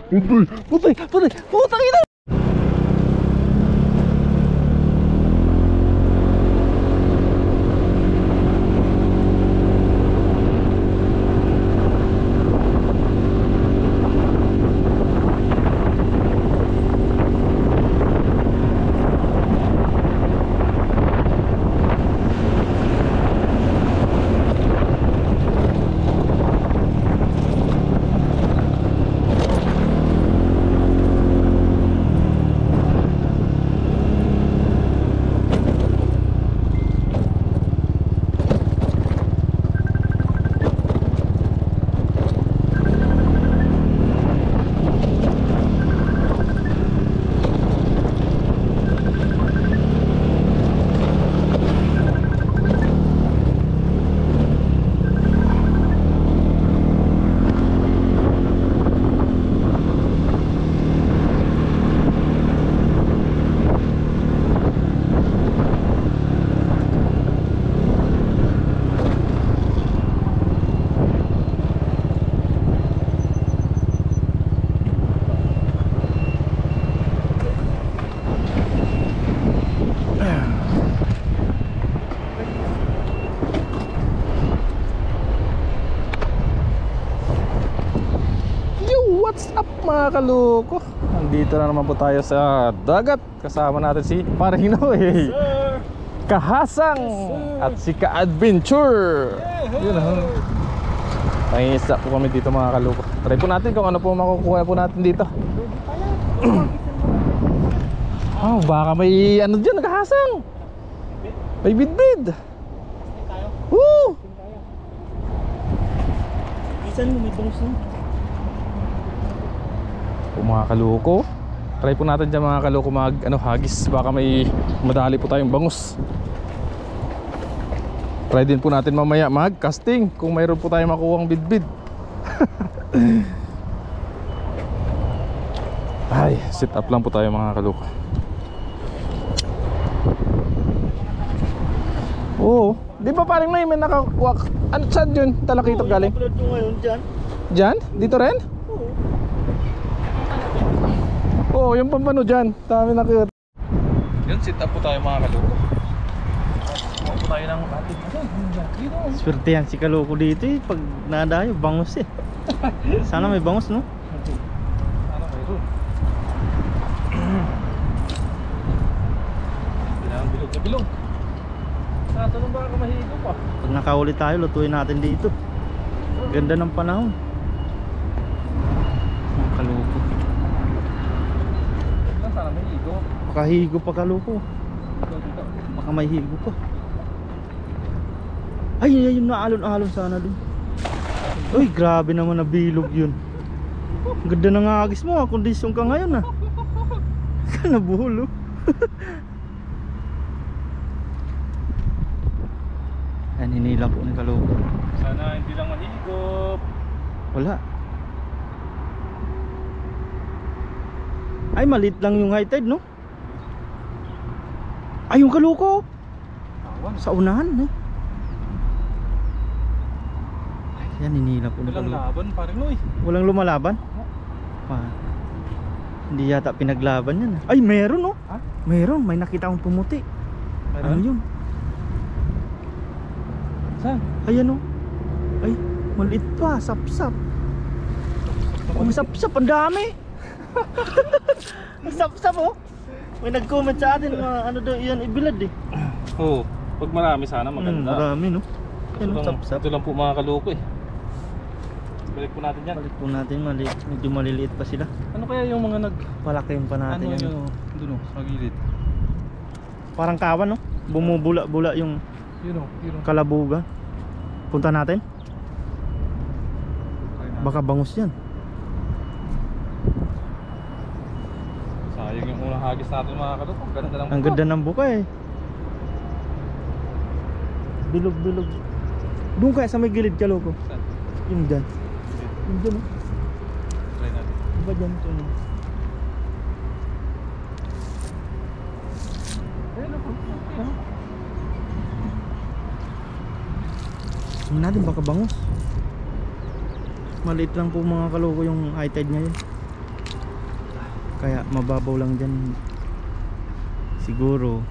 Putay! Putay! Putang ina! Mga kaloko, nandito na naman po tayo sa dagat. Kasama natin si Paring Noy, Kahasang, at si Ka-Adventure. Nangingisa po kami dito mga kaloko. Try po natin kung ano po makukuha po natin dito. Oh, baka may ano dyan, Kahasang. May bidbid. Woo! Isan mo may bangus na mga kaloko. Try po natin dyan mga kaloko mag hagis. Baka may madali po tayong bangus. Try din po natin mamaya mag casting kung mayroon po tayong makuhang bidbid. Ay, sit up lang po tayo mga kaloko. Oo, di ba parang may nakakuha? Ano saan yun? Talakitok galing? Diyan? Dito rin? Oo, yung pampano dyan. Dami nakita. Yan, sit up po tayo mga kaloko. Kuha po tayo ng ating swerte yan si kaloko dito eh. Pag nadayo, bangus eh. Sana may bangus no? Sana mayroon. Kailangan bilog na bilog. Tatanong baka mahigo pa. Pag nakahuli tayo, lutuin natin dito. Ganda ng panahon. Mga kaloko. Sana may higo. Makahigo pa kaloko. Baka may higo pa. Ay, yung naalon-alon sana dun. Uy, grabe naman na bilog yun. Ganda ng agis mo, kondisyon ka ngayon ah. Nabuhol oh. Yan, hinila po ni kaloko. Sana hindi lang mahigop. Wala. Ay, maliit lang yung high tide, no? Ay, yung kaloko sa unahan, eh. Yan, hinila po ng Walang kaloko. laban, parang Noy. Walang lumalaban? Hindi yata pinaglaban yan. Ay, meron, no? Ha? Meron, may nakita akong pumuti. Meron? Ano yun? Saan? Ayan, no? Ay, maliit pa, sapsap. Ang sapsap, ang dami. Ang sapsap, oh. May nag-comment sa atin ano daw yan ibilad eh. Oo, pag marami sana maganda. Marami, no? Yan, sapsap. Ito lang po mga kaloko eh. Balik po natin yan. Balik po natin, medyo maliliit pa sila. Ano kaya yung mga Palakihin pa natin yan. yung doon o, sa gilid? Parang kawan, no? Bumubula-bula yung Yun o. kalabugan. Punta natin. Baka bangus yan. Sayang yung unang hagis natin mga kaloko. Ganda ng Ang ganda ng buka eh. Bilog-bilog. Doon kaya sa may gilid kaloko. Saan? Yung dyan. Yung dyan, no? Try natin. Diba dyan ito, no? Ayun o. Tingnan natin baka bangus. Maliit lang po mga kaloko yung high tide ngayon. Kaya mababaw lang dyan. Siguro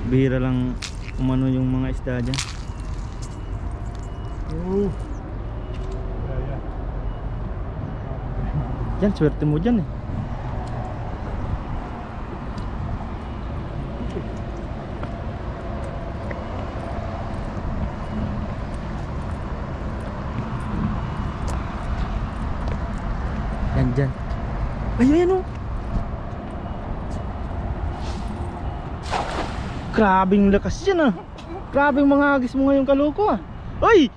bihira lang umano yung mga isda dyan. Yan, swerte mo dyan eh. Yan dyan. Ay, ayan o. Grabing lakas yan ah. Grabing mga hagis mo ngayong kaloko ah. Ay!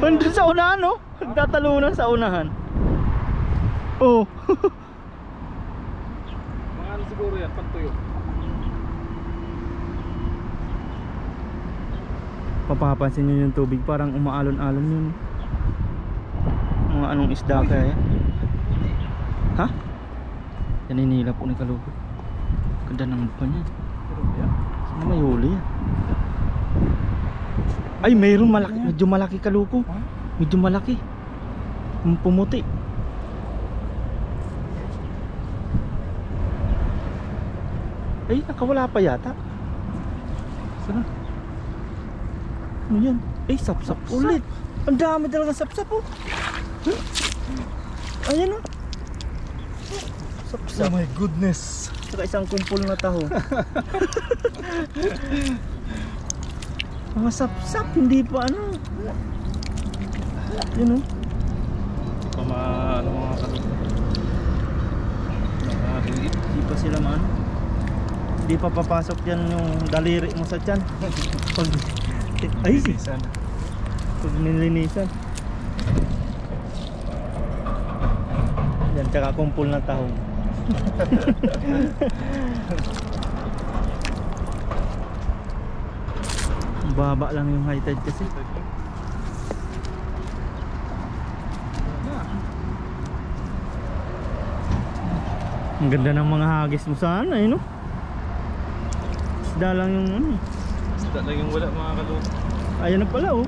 Andun sa unahan no? Nagtatalunan sa unahan. Oh. Mga ano siguro yan, pantuyo. Papapansin nyo yung tubig, parang umaalon-alon yun. Mga anong isda kaya yan? Ha? Yan inila po ni kaloko. Ganda ng mukha niya. Sana may huli yan. Ay, mayroon malaki, medyo malaki kaloko. Medyo malaki. Pumuti. Ay, nakawala pa yata. Sana? Ano yan? Ay, sapsap ulit. Ang dami talaga sapsap oh. Ayan oh. Sapsap. Oh my goodness. Saka isang kumpul na taho. Mga sapsap, hindi pa ano. Yun oh. Ano mga kaloko. Hindi pa sila man. Hindi pa papasok yan yung daliri mo sa tiyan. Pag ay, pag nilinisan. Yan, tsaka kumpul na tahong. Baba lang yung high tide kasi. Ang ganda ng mga hagis mo sana eh no? Isda lang yung ano. Isda lang yung wala mga kaloko. Ayan na pala oh.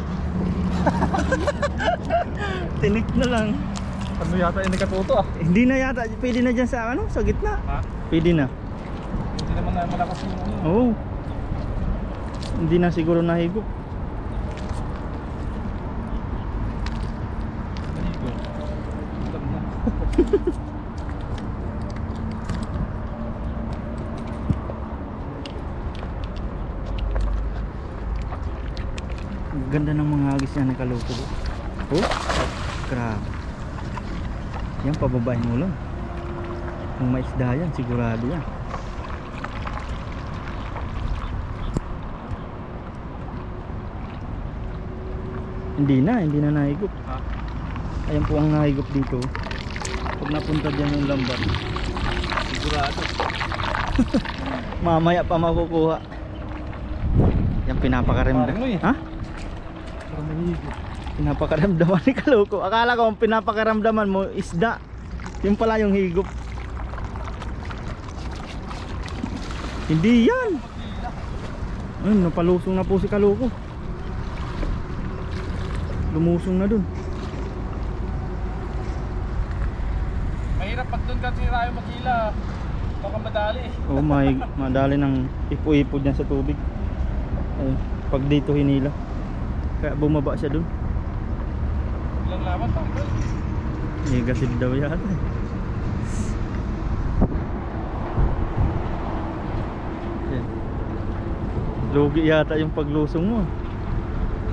Tinik na lang. Ano yata yung nakatuto ah? Hindi na yata, pwede na dyan sa ano, sa gitna. Ha? Pwede na. Hindi naman na malakas yung ano. Oo. Hindi na siguro nahigop. Ganda ng mga hagis niya na kaloko. Oh, grabe. Yan, pababain mo lang. Kung may isda yan, sigurado yan. Hindi na nahigop. Ayan po ang nahigop dito. Pag napunta dyan yung lambat, sigurado. Mamaya pa makukuha. Yan, pinapakaramdam. Ha? Pinapakaramdaman ni kaloko. Akala ko ang pinapakaramdaman mo isda. Yung pala yung higop. Hindi yan. Ayun, napalusong na po si kaloko. Lumusong na dun. Mahirap pag doon kasi tayo makila. Baka madali. Oh my, madali ng ipo-ipo dyan sa tubig. Ayun, pag dito hinila. Kaya bumaba siya dun. Ilang laban pa? Negative daw yata. Yan. Lugi yata yung paglusong mo.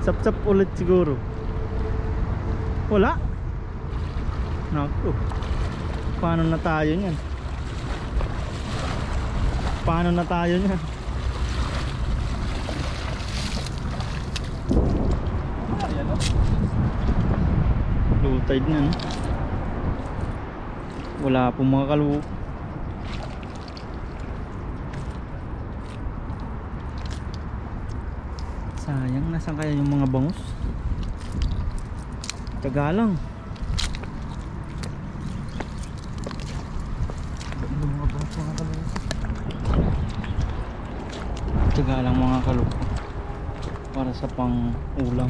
Sap-sap ulit siguro. Wala. Naku. Paano na tayo niyan? Paano na tayo niyan? Low tide na no? Wala pong mga kaloko. Sayang, nasaan kaya yung mga bangus? Taga lang. Taga lang mga kaloko. Para sa pang ulam.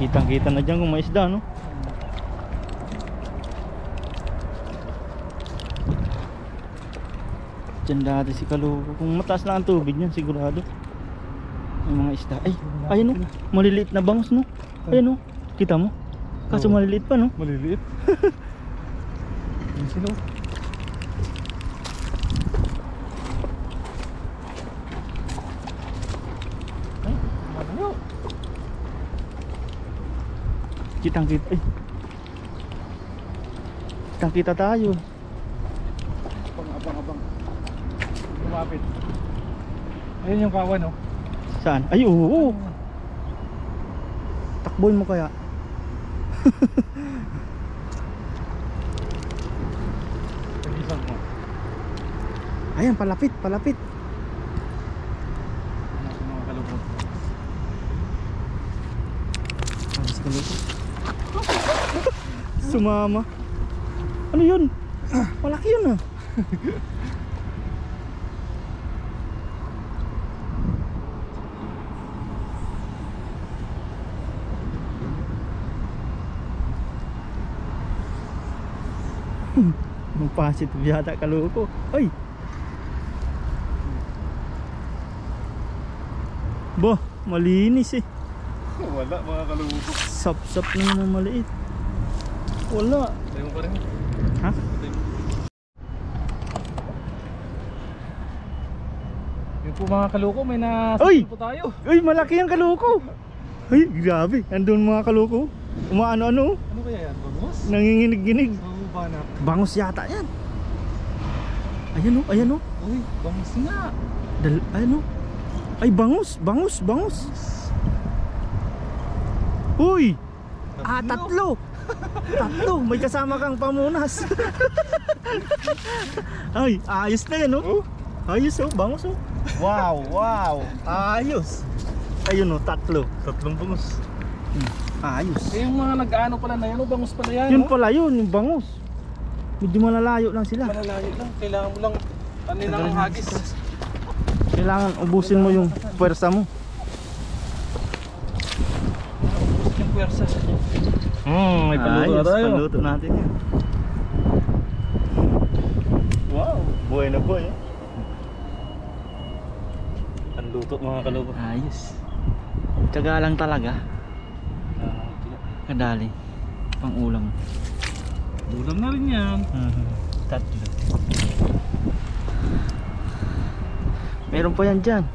Kitang-kita na dyan kung may isda, no? Diyan dati si Kaluko. Kung mataas lang ang tubig niyan, sigurado may mga isda. Ay, ayun, no? Maliliit na bangus, no? Ayun, no? Kita mo? Kaso maliliit pa, no? Maliliit. Sino? Ay, ano? Kitang-kita. Ay. Kitang-kita tayo. Abang-abang. Lumapit. Ayun yung kawan, no? Saan? Ay, oo. Takboy mo kaya. Tagisang mo. Ayan, palapit, palapit. Ano sa mga kalubog? Ano si Kaluko? Sumama. Ano yun? Malaki yun, ah. Mag-positive yata Kaluko. Ay! Bah, malinis eh. Wala mga kalubog. Sap-sap na naman maliit. Wala. Tayo mo pa rin. Ha? Yung po mga kaluko, may Uy! nasasin po tayo. Ay, malaki ang Kaluko. Ay, grabe. Andun mga Kaluko. Umaano-ano. Ano kaya yan? Bangus? Nanginginig-ginig. Oo ba na? Bangus yata yan. Ayan o, ayan o. Uy, bangus nga. Ayan o. Ay, bangus, bangus, bangus. Uy! Tatlo. Tatlo, may kasama kang pamunas. Ay, ayos na yan o. Ayos o, bangus o. Wow, wow. Ayos. Ayun o, tatlo. Tatlong bangus. Ayos. Eh yung mga nag-ano pala na yan, bangus pala yan. Yun no? pala yun, yung bangus. Medyo malalayo lang sila. Malalayo lang, kailangan mo lang paninang ang hagis. Kailangan ubusin mo yung puwersa mo. Ubus yung pwersa. May paluto na Ayos, tayo. paluto natin yan. Wow, buhay na buhay eh. Panluto mga kalubo. Ayos. Tiyaga lang talaga. Kadali. Pang ulam. Ulam na rin yan. Tatlo. Meron pa yan dyan.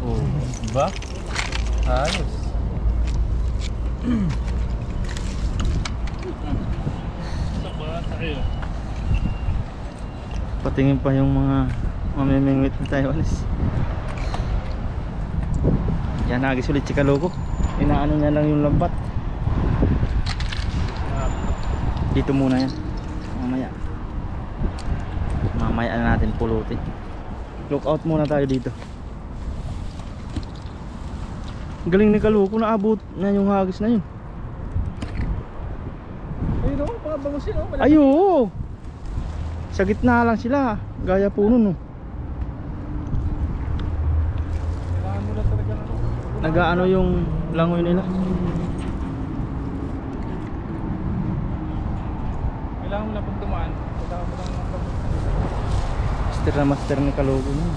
Oh, diba? Ayos. Patingin pa yung mga mamimingwit na Taiwanese. Yan, nagis ulit si Kaluko. Inaano niya lang yung lambat. Dito muna yan. Mamaya na natin pulutin. Look out muna tayo dito. Galing ni Kaluko, naabot na yung hagis na yun. Ayun o, mga bangus yun o. Ay oo. Sa gitna lang sila. Gaya puno no. Kailangan mo lang talaga ano. Nagaano yung langoy nila. Kailangan mo lang pag tumaan. Kailangan mo lang ng bangus. Master na master ni Kaluko yun.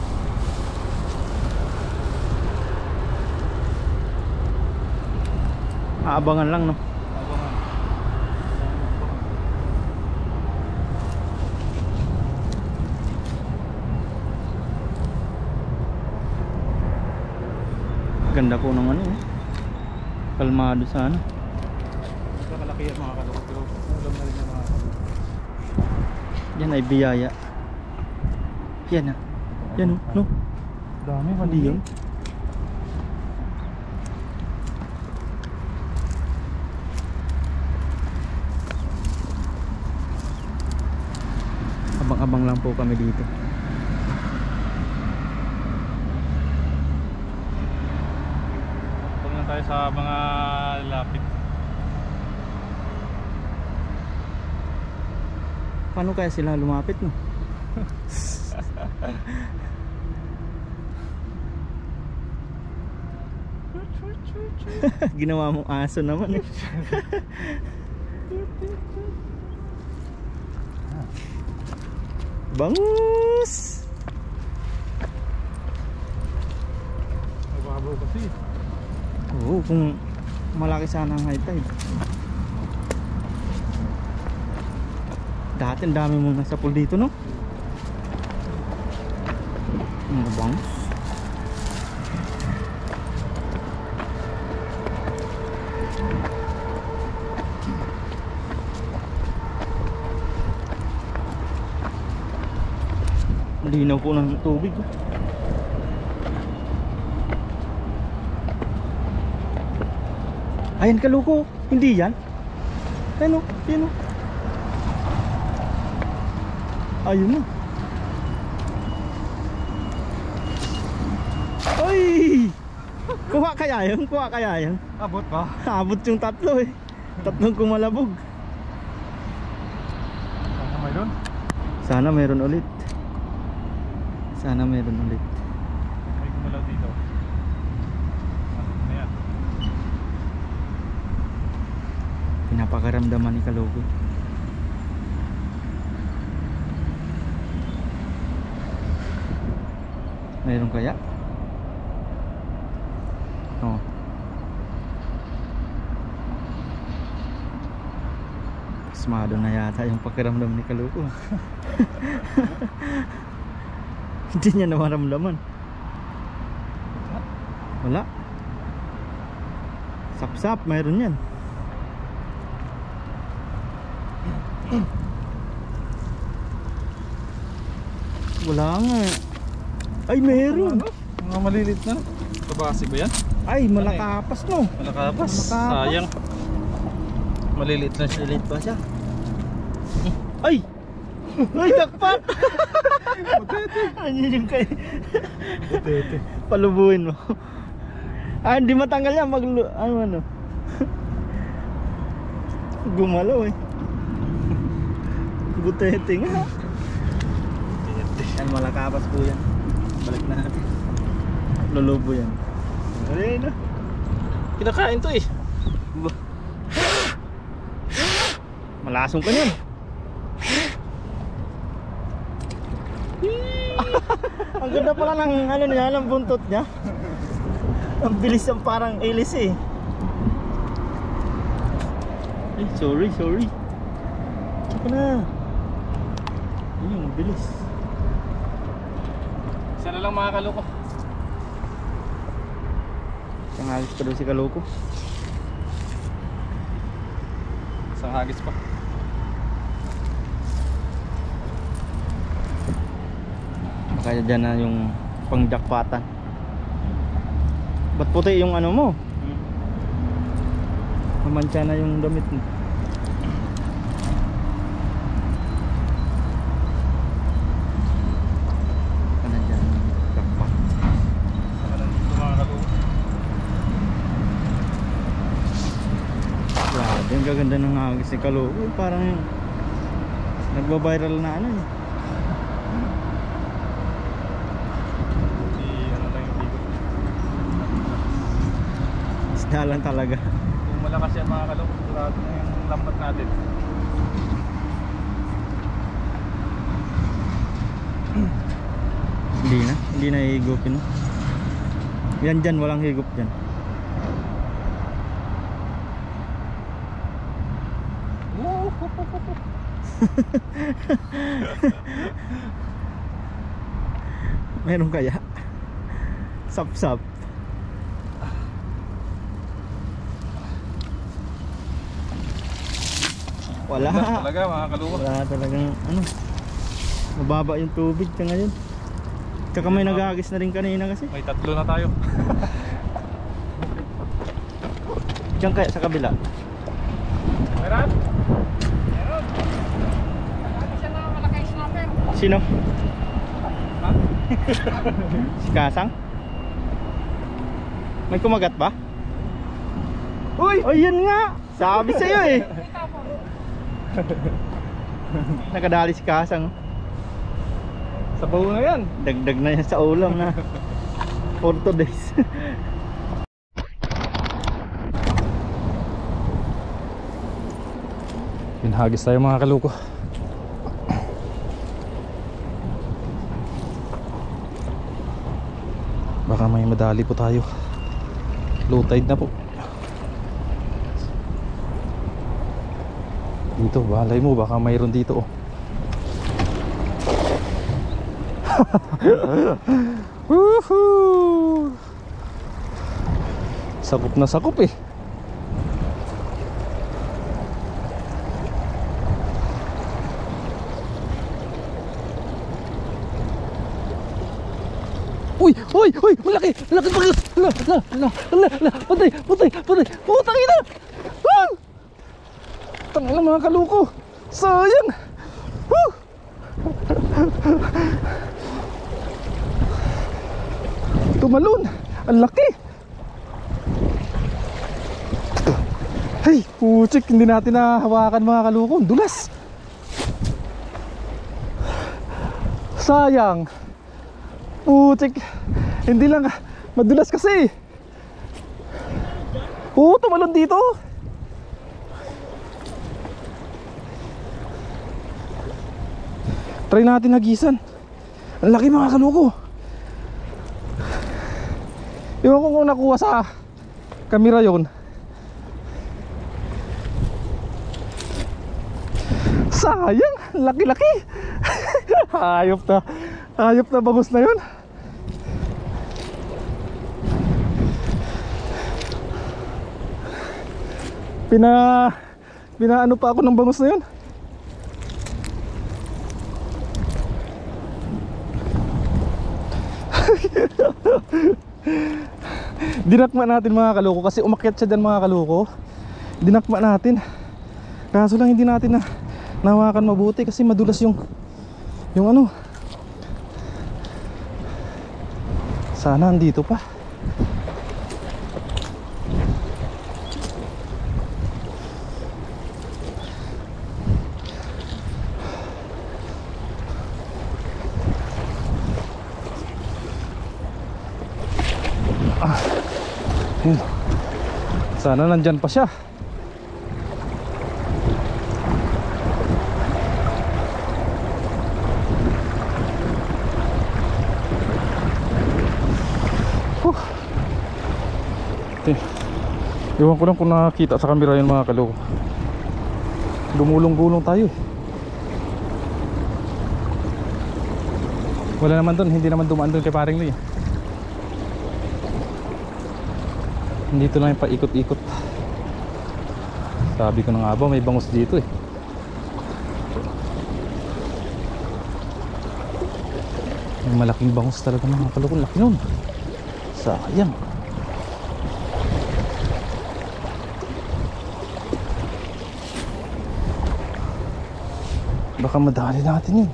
Aabangan lang no. Ganda po ng ano eh. Kalmado sana. Basta malaki yan mga kalubo. Pero ulam na rin yan mga kalubo. Yan ay biyaya. Yan ah. Yan oh, no. Dami, Hindi yun. Abang-abang lang po kami dito. Huwag lang tayo sa mga lapit. Paano kaya sila lumapit no? Ginawa mong aso naman eh. Bangus! Mababaw kasi. Oo, kung malaki sana ang high tide. Dati ang dami mong nasa pool dito, no? Mga bangus. Linaw po ng tubig. Ayan kaluko, hindi yan. Ayan o, yan o. Ayun na. Ay! Kuha kaya yan? Kuha kaya yan? Abot ba? Abot yung tatlo eh. Tatlong kumalabog. Ano mayroon? Sana meron ulit. Sana meron ulit. May gumalaw dito. Ano yan? Pinapakaramdaman ni Kalogo. Meron kaya? Oh. Pasmado na yata yung pakiramdam ni Kalogo. Hindi niya na maramdaman. Wala. Sap-sap, mayroon yan. Wala nga. Ay, meron. Mga malilit na. Kabasi ba yan? Ay, malakapas no. Malakapas. Malakapas. Sayang. Malilit na siya. Malilit pa siya. Ay! Ay, dakpat! Ano yung kay... Butete. Palubuin mo. Ah, hindi matanggal yan. Ano? Gumalaw eh. Butete nga. Yan, malakapas po yan. Balik na natin. Lulubo yan. Ayun na. Kinakain to eh. Malasong ka niyan. Ang ganda pala ng ano niya, ng buntot niya. Ang bilis ng parang ilis eh. Ay, sorry. Tsaka na. Ayun, bilis. Isa na lang mga kaloko. Isang hagis pa daw si Kaloko. Isang hagis pa. Kaya dyan na yung pangjakpatan. Ba't puti yung ano mo? Mamantsa na yung damit mo. Kana dyan, jakpat. Saka nandito mga kaloko. Grabe, ang gaganda ng hagis ni Kaloko. Parang nagbabiral na ano eh. Ano lang yung bigot. Isda lang talaga. Kung malakas yan mga kaloko, sigurado na yung lambat natin. Hindi na higupin no? Yan dyan, walang higup dyan. Meron kaya? Sap-sap. Wala. Talaga mga kaloko. Wala talagang ano. Mababa yung tubig ka ngayon. Tsaka may nagagis na rin kanina kasi. May tatlo na tayo. Diyan kaya sa kabila. Meron? Sino? Ha? Si Kasang? May kumagat ba? Uy! Oh, yun nga! Sabi sa'yo eh! Nakadali si Kasang. Sa baho na yan. Dagdag na yan sa ulam na for 2 days. hagis tayo mga kaluko. Baka may madali po tayo. Low tide na po. Dito, balay mo, baka mayroon dito oh. Woohoo! Sakop na sakop eh. Uy, uy, uy, malaki, malaki bagus. Patay, patay, patay. Putang ina. Ah! Tangina mga kaluko. Sayang. Woo! Tumalon. Ang laki. Hey, putik, hindi natin nahawakan mga kaluko. Dulas. Sayang. Putik. Hindi lang madulas kasi. Oo, tumalon dito. Try natin hagisan. Ang laki mga kaluko. Ewan ko kung nakuha sa kamera yon. Sayang, laki-laki. Hayop na bangus na yun. Pinaano pa ako ng bangus na yun. Dinakma natin mga kaluko kasi umakyat siya dyan mga kaluko. Dinakma natin. Kaso lang hindi natin nahawakan mabuti kasi madulas yung ano. Sana andito pa. Yun. Sana nandyan pa siya. Iwan ko lang kung nakakita sa camera yun mga kaloko. Gumulong-gulong tayo eh. Wala naman doon, hindi naman dumaan doon kay paring Lee. Dito lang yung paikot-ikot. Sabi ko na nga ba, may bangus dito eh. May malaking bangus talaga mga kaloko. Laki nun. Sayang. Baka madali natin yun.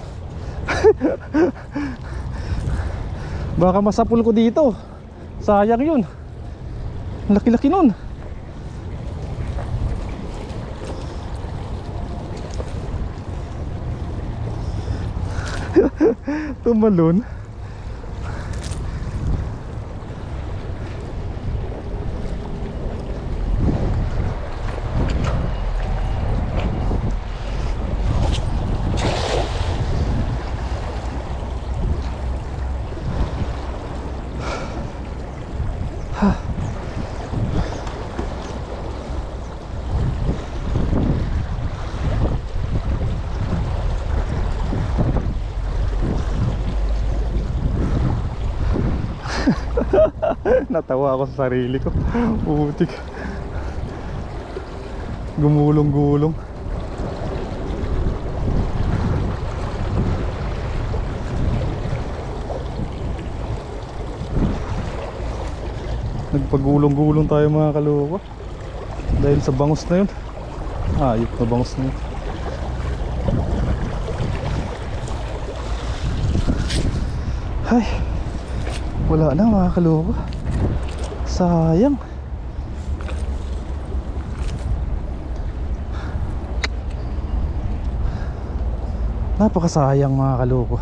Baka masapul ko dito. Sayang yun. Laki-laki nun. Tumalon. Natawa ako sa sarili ko. Putik. Gumulong-gulong. Nagpagulong-gulong tayo mga kaloko dahil sa bangus na yun. Ayop na bangus na yun. Ay, wala na mga kaloko. Sayang. Napakasayang mga kaloko.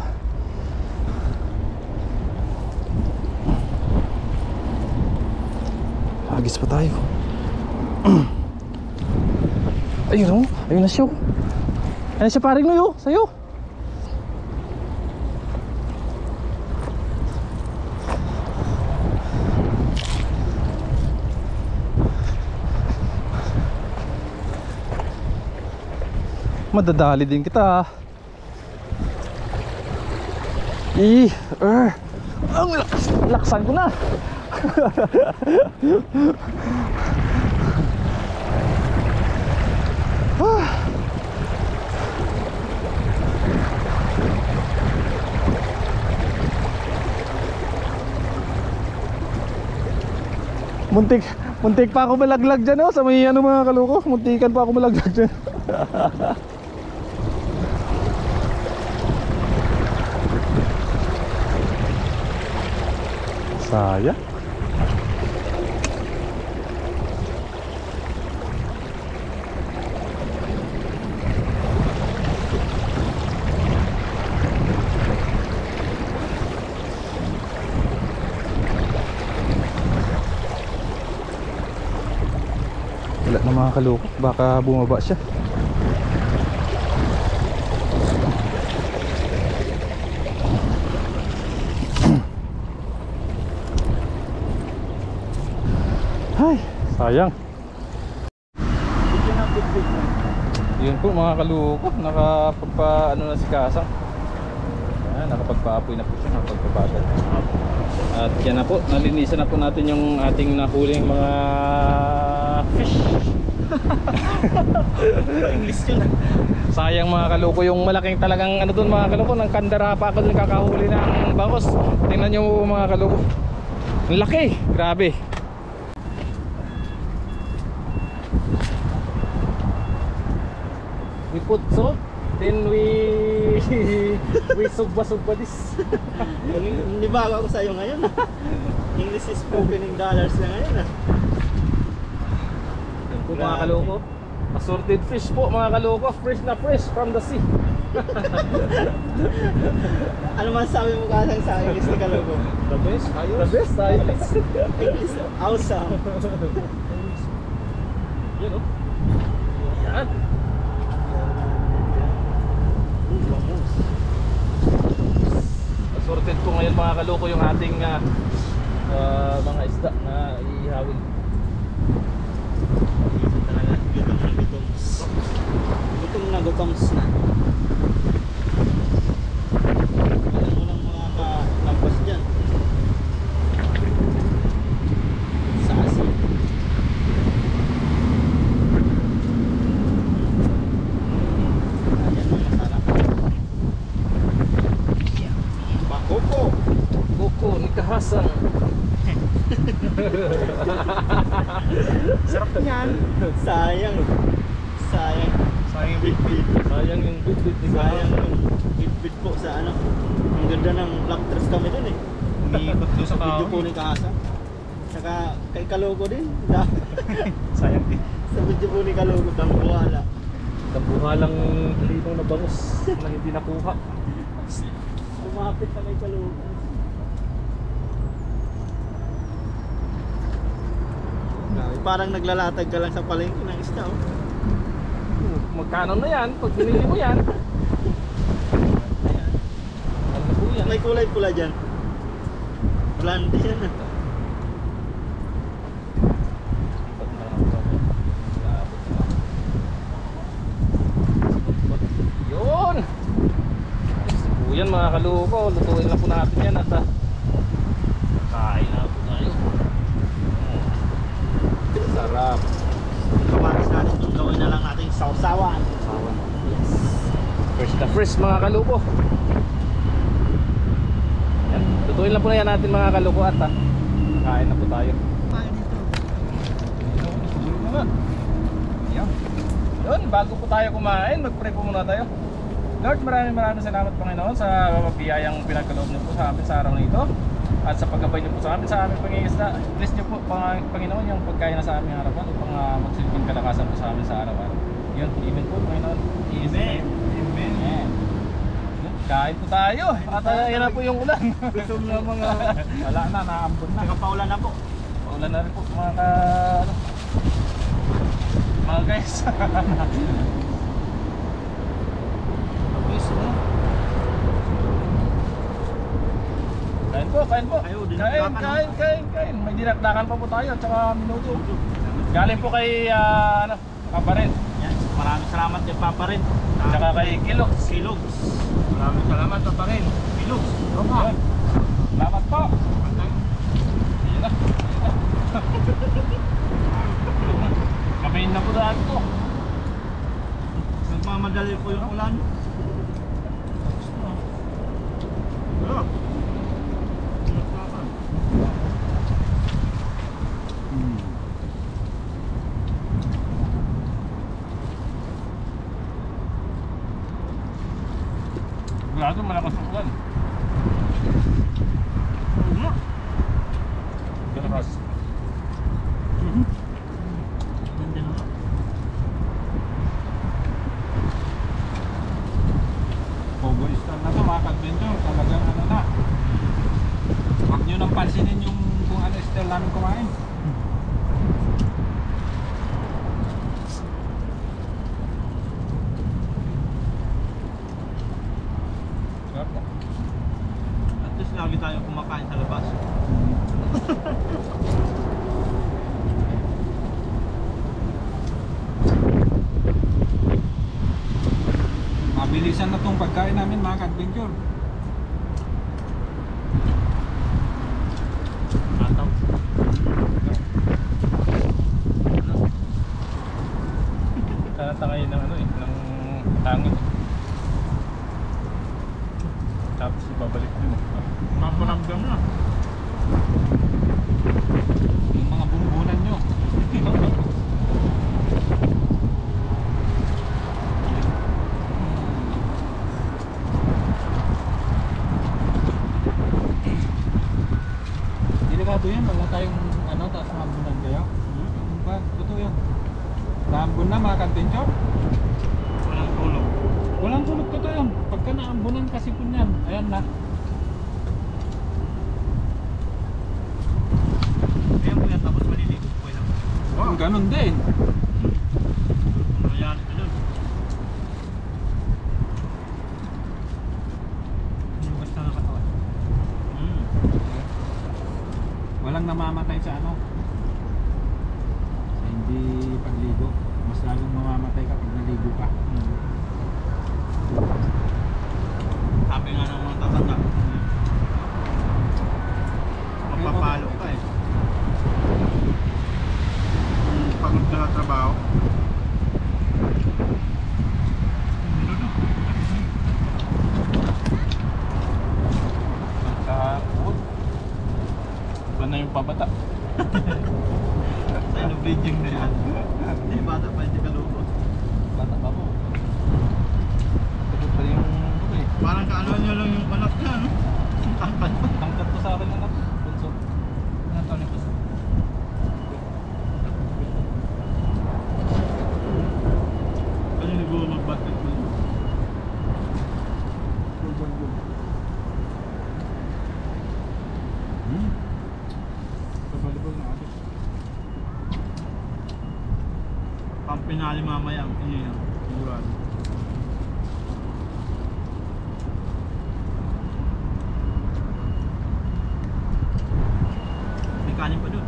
Hagis pa tayo. Ayun o, ayun na siya. Ayun na siya paring Noy, sa'yo. Madadali din kita. Ang laksan ko na. Muntik pa ako malaglag dyan sa may ano mga kaloko. Muntikan pa ako malaglag dyan. Sayang. Wala na mga kaloko, baka bumaba siya. Ay, sayang. Yun po mga kaloko, nakapagpa ano na si Kasang. Nakapagpaapoy na po siya, nakapagpabagal. At yan na po, nalinisan na po natin yung ating nahuling mga fish. English yun. Sayang mga kaloko, yung malaking talagang ano dun mga kaloko, ng kandara pa ako dun kakahuli ng bangos. Tingnan nyo mga kaloko, ang laki, grabe. We put salt, then we sugba this. Nibago ako sa'yo ngayon. English is spoken in dollars na ngayon. Yan po mga kaloko, assorted fish po mga kaloko, fresh na fresh from the sea. Ano man sabi mo Kasang sa English ni Kaloko? The best, ayos. The best, ayos. English, awesome. Yan o. Yan. Assorted po ngayon mga kaloko yung ating mga isda na ihawin. Gutom na gutoms na. Alam mo lang mga kalampas dyan. Sa asin. Ayan ang masarap. Bakoko. Koko ni Kahasang. Sarap niyan. Sayang. Sayang. Sayang yung bit-bit. Sayang yung bit-bit ni Sayang Kahasang. yung bit-bit po sa ano. Ang ganda ng black dress kami dun eh. Umiikot doon sa Video po kahoy. ni Kahasang. Saka kay Kaloko din. Sayang din. Sa video po ni Kaloko, tambuhala. Tambuhalang linong na bangus na hindi nakuha. Lumapit na kay Kaloko. Parang naglalatag ka lang sa palengke ng isda oh. Magkano na yan? Pag binili mo yan, ano na po yan? May kulay pula dyan. Blonde yan ah. Yun! Yan mga kaloko, lutuin na po natin yan at kain na po tayo. Sarap. Kamaris natin itong gawin na lang natin sausawan. Yes. Fresh na fresh mga kaloko. Yan, lutuin lang po na yan natin mga kaloko at kain na po tayo. Yun, bago po tayo kumain, mag-pray po muna tayo. Lord, maraming salamat Panginoon sa biyayang pinagkaloob niyo po sa amin sa araw na ito. At sa paggabay niyo po sa amin sa aming pangingisda. Bless niyo po Panginoon yung pagkain na sa aming harapan upang magsilbing kalakasan po sa amin sa araw-araw. Yun, amen po Panginoon. Amen. Amen. Amen. Kain po tayo. At yan na po yung ulan. Gutom na mga... Wala na, naambon na. Nakapaulan na po. Paulan na rin po mga mga guys. Tapos, kain po. Ayaw, Kain. May dinakdakan pa po tayo, tsaka minuto. Galing po kay, Papa rin. Yan, maraming salamat kay Papa rin. Tsaka kay Kilogs. Maraming salamat Papa rin. Kilogs. Yun. Salamat po. Ayan na. Kamain na po daan ko. Nagmamadali po yung ulan. Sarap. Sigurado malakas ang ulan. Malakas. Ganda naman. Pogo style na to mga ka-adventure, talagang ano na. Huwag nyo nang pansinin yung kung ano style namin kumain. Sarap po. At least lagi tayong kumakain sa labas. Mabilisan na tong pagkain namin mga ka-adventure. Ataw. Tatangay ng ano ng tangon. Tapos ibabalik din mo. Maparamdam na. Yung mga bumbunan nyo. Delikado yan, wala tayong ano, taas ng ambunan kayo. Yung ba, totoo yan. Naambun na mga ka-adventure. Walang tulog. Walang tulog, totoo yan. Pagka naambunan kasi po yan, ayan na. Ayan po yan, tapos maliligo po yan. Ganon din. Mayari ka dun. Inugas na nakatawan. Walang namamatay sa ano, sa hindi pagligo. Mas lalong mamamatay kapag naligo ka. Sabi nga ng mga tatanda, mapapalo ka eh. Pagod ka sa trabaho. Sa uod. Iba na yung pabata. Sa inubridging na yan. Hindi bata pa, hindi kalubot. Bata pa po. Ito pa yung Parang kaano nyo lang yung anak niya, no? Tangkad pa. tangkat ko sa akin anak. Bunso. Ilan taon yung puso? Kasi siguro mag-basketball. Babalibol na ate. Pang pinali mamaya ang iniyan. Sigurado. May kanin pa doon.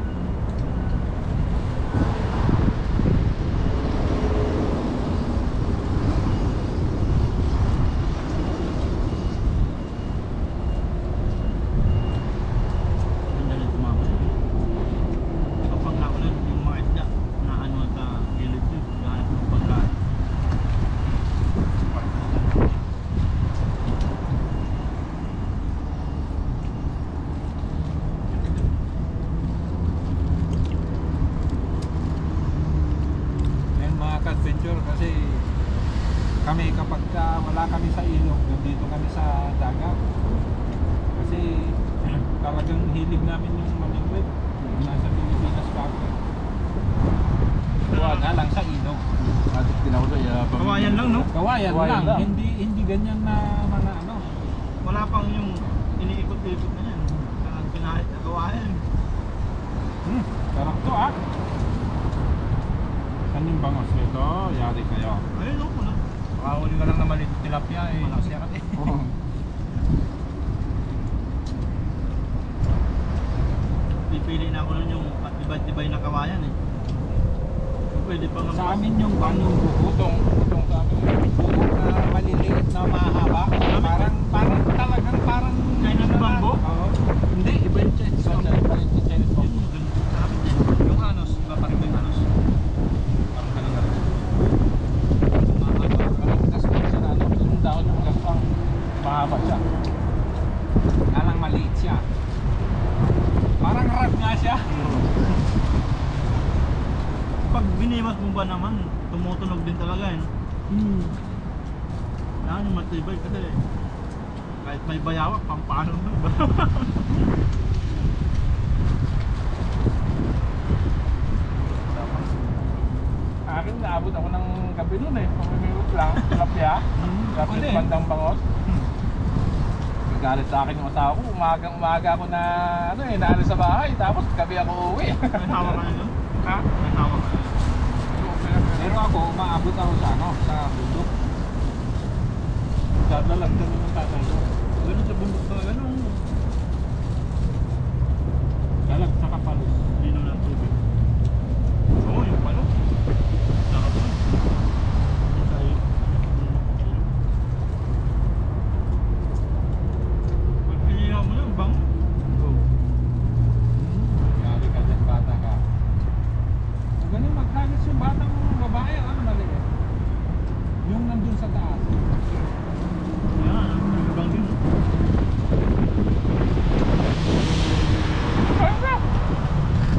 Ganda rin tumama. Kapag naulan, yung mga isda na ano sa gilid yun, lahat ng pagkain. Yan mga ka-adventure kasi kami kapag wala kami sa ilog, dito kami sa dagat. Kasi talagang hilig namin yung mamingwit. Nasa Pilipinas pa ako. Huwag nga lang sa ilog. Adik din ako doon. Kawayan lang, no? Kawayan Kawayan lang. lang. Hindi ganyan na mga ano. Wala pang yung iniikot-ikot na yan. Parang pinahit na kawayan. Sarap to ah. Sa Yan yung bangos nito, yari kayo. Ayun o, ano? Makahuli ka lang na maliit tilapia eh. Malakas yakat eh. Pipili na ako nun yung tibay-tibay na kawayan eh. Pwede pa nga. Sa amin yung butong sa amin yung buko na maliliit na mahaba. Parang talagang parang Chinese bamboo? Oo. Hindi, iba yung Chinese bamboo. Iba yung Chinese bamboo. Sa amin din. Yung anos, iba pa rin yung anos. Parang kalingan. Mahaba. Parang gaspang siya na ano. Yung dahon yung gaspang mahaba siya. Alang maliit siya. Parang rag nga siya. Pag biniwas mo ba naman, tumutunog din talaga eh. Yan yung matibay kasi kahit may bayawak, pampano na ba? Akin naabot ako ng gabi nun eh. Pamimiyot lang, tilapia. Tapos Pwede. bandang bangos. Nagalit sa akin yung asawa ko. Umaga ako na ano eh, naalis sa bahay. Tapos gabi ako uwi. May hawak ka na yun? Ha? May hawak ka na yun? Pero ako, umaabot ako sa ano, sa bundok. Dadalag kami ng tatay ko. Ganun sa bundok ka, ganun. Dalag sa kapalos. Lino ng tubig. Oo, yung palo. Sarap nun. Tayo. Pag pinihaw mo yun, bang? Yari ka dyan, bata ka. Ganun magkagis yung batang babae, ano maliit? Yung nandun sa taas. Yan, yung bang din.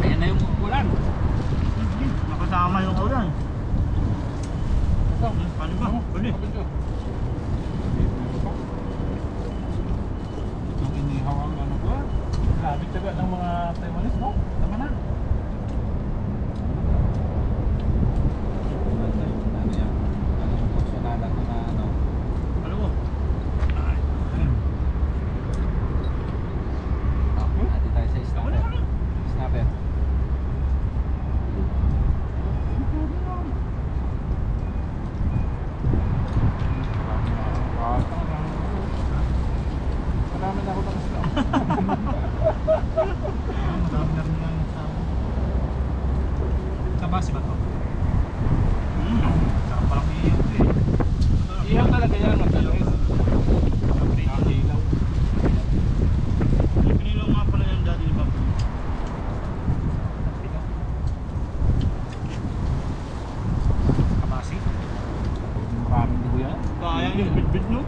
Ayan na yung ulan. Nakasama yung ulan. Ito, Paano ba? Pwede. Itong inihaw ang ano ko. Grabe taga ng mga Taiwanese, no? Tama na. Ano yan? Ano yung porsyonada ko na ano? Ano mo? Ati tayo sa snapper. Snapper. Marami na ako ng snap. Dami na rin lang sa... Kabasi ba to? Sarap palang iiyaw ito eh. Iyaw talaga yan, matalis. Nakahilaw. Pinilaw nga pala yan dati ni Papo. Kabasi? Maraming dugo yan. Kaya yung bitbit no?